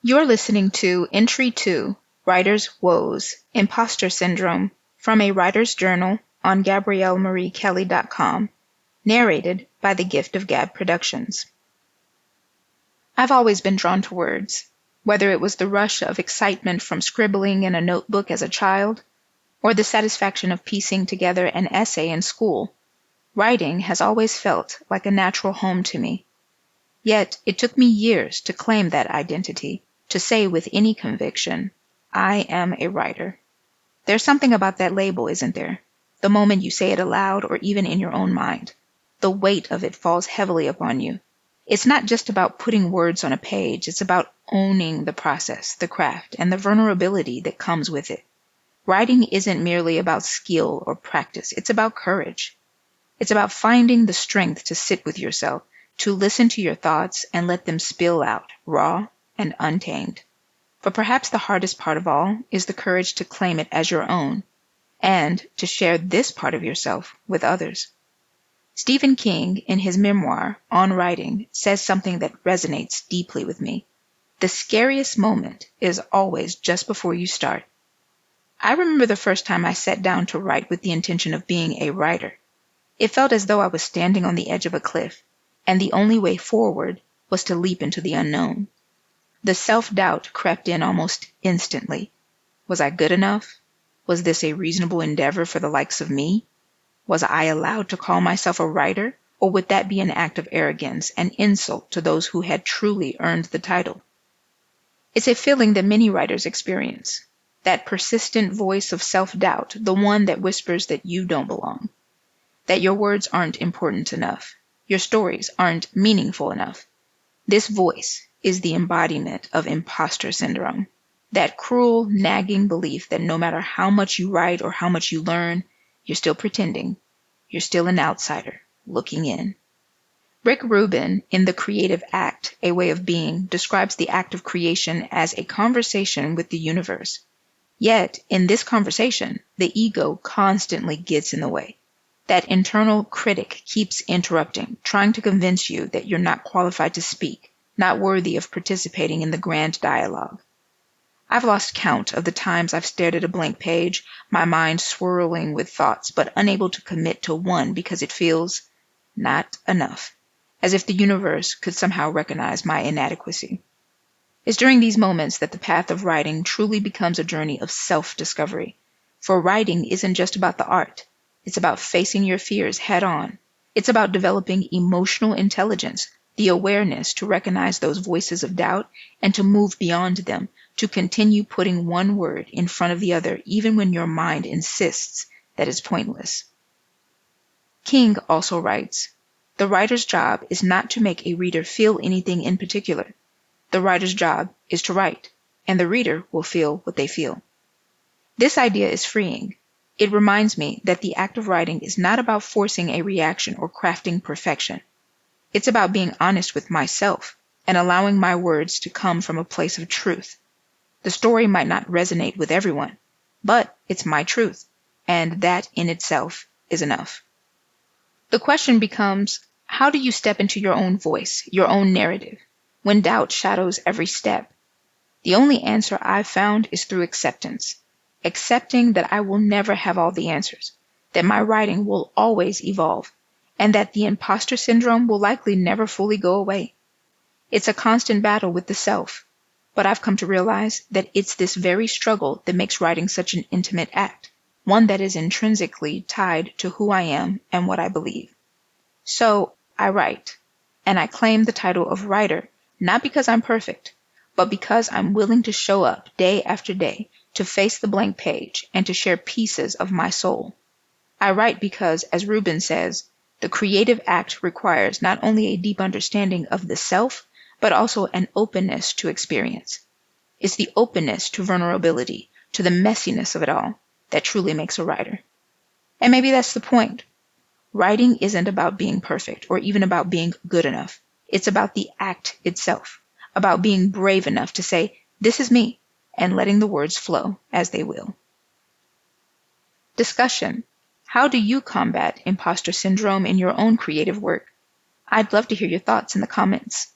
You're listening to Entry 2, Writer's Woes, Imposter Syndrome, from a writer's journal on GabrielleMarieKelly.com, narrated by The Gift of Gab Productions. I've always been drawn to words, whether it was the rush of excitement from scribbling in a notebook as a child, or the satisfaction of piecing together an essay in school. Writing has always felt like a natural home to me. Yet it took me years to claim that identity, to say with any conviction, I am a writer. There's something about that label, isn't there? The moment you say it aloud or even in your own mind, the weight of it falls heavily upon you. It's not just about putting words on a page, it's about owning the process, the craft, and the vulnerability that comes with it. Writing isn't merely about skill or practice, it's about courage. It's about finding the strength to sit with yourself, to listen to your thoughts and let them spill out, raw and untamed. But perhaps the hardest part of all is the courage to claim it as your own, and to share this part of yourself with others. Stephen King, in his memoir, On Writing, says something that resonates deeply with me. The scariest moment is always just before you start. I remember the first time I sat down to write with the intention of being a writer. It felt as though I was standing on the edge of a cliff, and the only way forward was to leap into the unknown. The self-doubt crept in almost instantly. Was I good enough? Was this a reasonable endeavor for the likes of me? Was I allowed to call myself a writer, or would that be an act of arrogance and insult to those who had truly earned the title? It's a feeling that many writers experience, that persistent voice of self-doubt, the one that whispers that you don't belong, that your words aren't important enough, your stories aren't meaningful enough. This voice is the embodiment of imposter syndrome, that cruel, nagging belief that no matter how much you write or how much you learn, you're still pretending. You're still an outsider, looking in. Rick Rubin, in The Creative Act, A Way of Being, describes the act of creation as a conversation with the universe. Yet, in this conversation, the ego constantly gets in the way. That internal critic keeps interrupting, trying to convince you that you're not qualified to speak, not worthy of participating in the grand dialogue. I've lost count of the times I've stared at a blank page, my mind swirling with thoughts, but unable to commit to one because it feels not enough, as if the universe could somehow recognize my inadequacy. It's during these moments that the path of writing truly becomes a journey of self-discovery. For writing isn't just about the art. It's about facing your fears head on. It's about developing emotional intelligence, the awareness to recognize those voices of doubt and to move beyond them, to continue putting one word in front of the other even when your mind insists that it's pointless. King also writes, "The writer's job is not to make a reader feel anything in particular. The writer's job is to write, and the reader will feel what they feel." This idea is freeing. It reminds me that the act of writing is not about forcing a reaction or crafting perfection. It's about being honest with myself and allowing my words to come from a place of truth. The story might not resonate with everyone, but it's my truth, and that in itself is enough. The question becomes, how do you step into your own voice, your own narrative, when doubt shadows every step? The only answer I've found is through acceptance. Accepting that I will never have all the answers, that my writing will always evolve, and that the imposter syndrome will likely never fully go away. It's a constant battle with the self, but I've come to realize that it's this very struggle that makes writing such an intimate act, one that is intrinsically tied to who I am and what I believe. So I write, and I claim the title of writer, not because I'm perfect, but because I'm willing to show up day after day, to face the blank page, and to share pieces of my soul. I write because, as Rubin says, the creative act requires not only a deep understanding of the self, but also an openness to experience. It's the openness to vulnerability, to the messiness of it all, that truly makes a writer. And maybe that's the point. Writing isn't about being perfect, or even about being good enough. It's about the act itself, about being brave enough to say, "This is me," and letting the words flow as they will. Discussion. How do you combat imposter syndrome in your own creative work? I'd love to hear your thoughts in the comments.